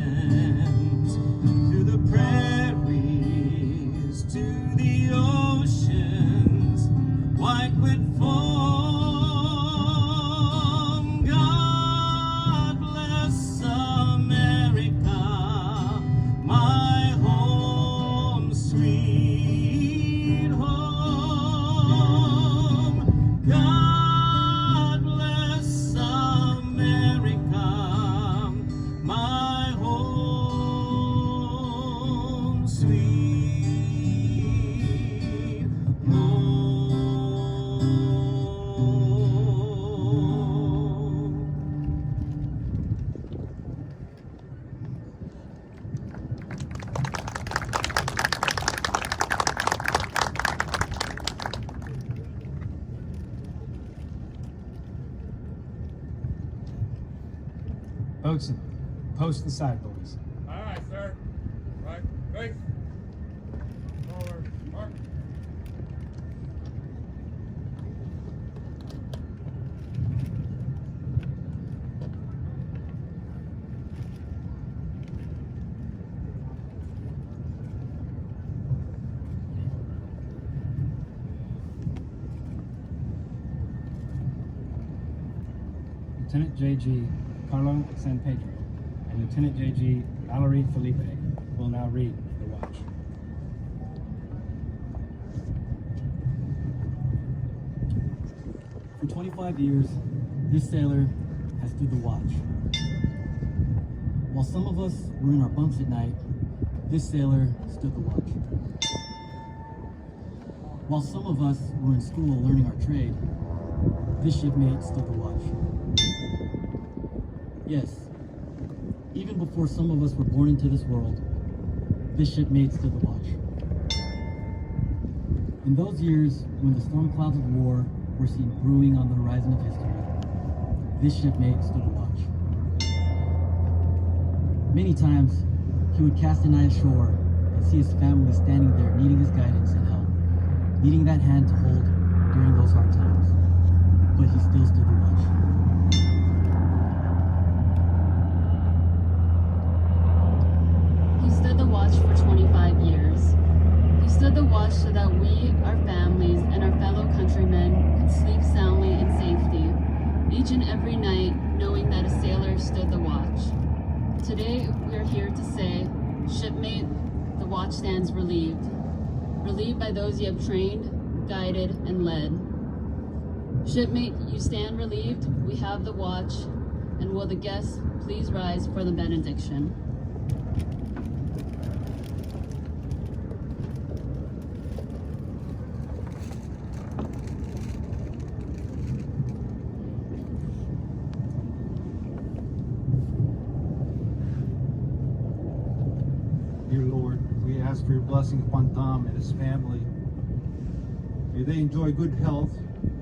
B: to the prairies to the oceans, white with foam. God bless America, my home, sweet home. God bless America, my home, sweet home.
A: Boatswain, post the side buoys.
G: Aye, aye, sir. Right, face. Forward, mark.
A: Lieutenant J.G. Carlo San Pedro and Lieutenant J.G. Valerie Felipe will now read the watch.
H: For 25 years, this sailor has stood the watch. While some of us were in our bunks at night, this sailor stood the watch. While some of us were in school learning our trade, this shipmate stood the watch. Yes, even before some of us were born into this world, this shipmate stood the watch. In those years when the storm clouds of war were seen brewing on the horizon of history, this shipmate stood the watch. Many times, he would cast an eye ashore and see his family standing there needing his guidance and help, needing that hand to hold during those hard times. But he still stood the watch.
I: He stood the watch for 25 years. He stood the watch so that we, our families, and our fellow countrymen could sleep soundly in safety, each and every night knowing that a sailor stood the watch. Today, we are here to say, shipmate, the watch stands relieved. Relieved by those you have trained, guided, and led. Shipmate, you stand relieved, we have the watch, and will the guests please rise for the benediction.
D: Dear Lord, we ask for your blessing upon Tom and his family. May they enjoy good health,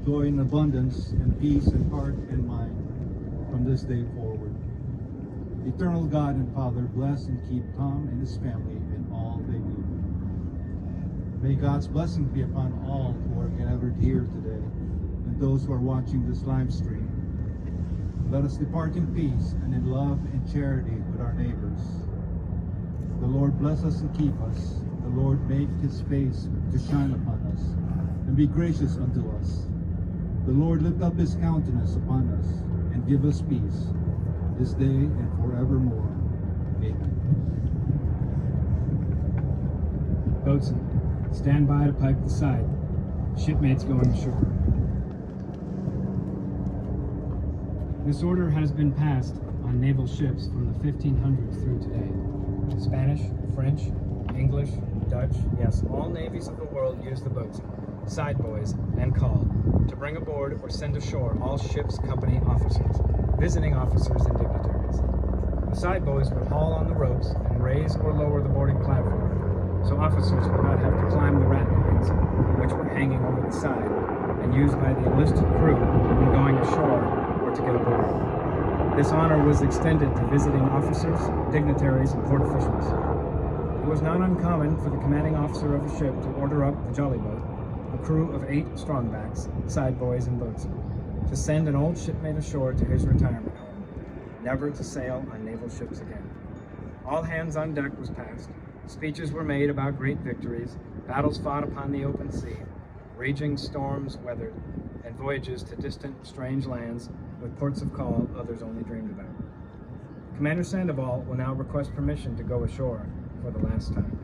D: joy in abundance, and peace in heart and mind from this day forward. Eternal God and Father, bless and keep Tom and his family in all they do. May God's blessing be upon all who are gathered here today and those who are watching this live stream. Let us depart in peace and in love and charity with our neighbors. The Lord bless us and keep us. The Lord make his face to shine upon us and be gracious unto us. The Lord lift up his countenance upon us and give us peace this day and forevermore. Amen.
A: Boatswain, stand by to pipe the side. Shipmates going ashore. This order has been passed on naval ships from the 1500s through today. Spanish, French, English, Dutch, yes, all navies of the world use the boatswain, side boys, and call to bring aboard or send ashore all ships' company officers, visiting officers, and dignitaries. The side boys would haul on the ropes and raise or lower the boarding platform, so officers would not have to climb the rat lines, which were hanging over the side and used by the enlisted crew when going ashore or to get aboard. This honor was extended to visiting officers, dignitaries, and port officials. It was not uncommon for the commanding officer of a ship to order up the jolly boat, a crew of 8 strongbacks, side boys, and boatsmen, to send an old shipmate ashore to his retirement home, never to sail on naval ships again. All hands on deck was passed. Speeches were made about great victories, battles fought upon the open sea, raging storms weathered, and voyages to distant, strange lands with ports of call others only dreamed about. Commander Sandoval will now request permission to go ashore for the last time.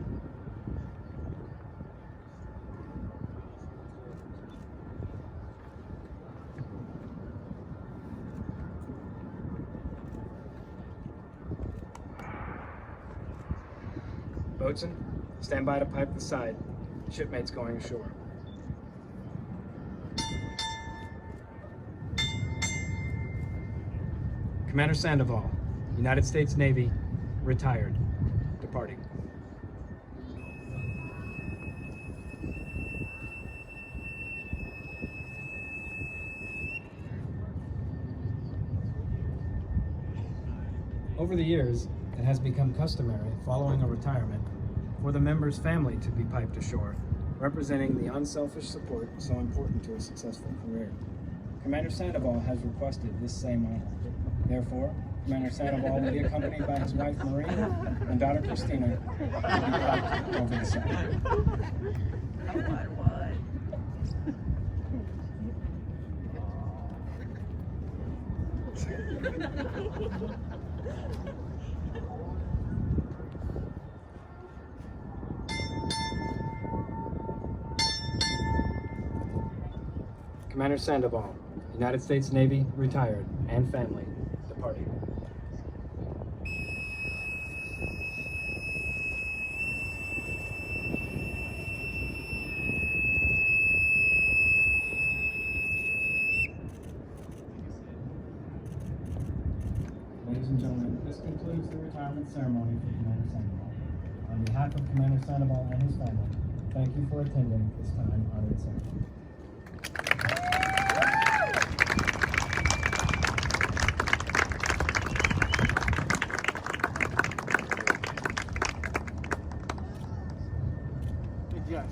A: Boatswain, stand by to pipe the side. Shipmates going ashore. Commander Sandoval, United States Navy, retired, departing. Over the years, it has become customary, following a retirement, for the member's family to be piped ashore, representing the unselfish support so important to a successful career. Commander Sandoval has requested this same honor. Therefore, Commander Sandoval will be accompanied by his wife Maria and daughter Christina to be piped over the side. Commander Sandoval, United States Navy, retired, and family, departing. Ladies and gentlemen, this concludes the retirement ceremony for Commander Sandoval. On behalf of Commander Sandoval and his family, thank you for attending this time-honored ceremony.
C: Yes.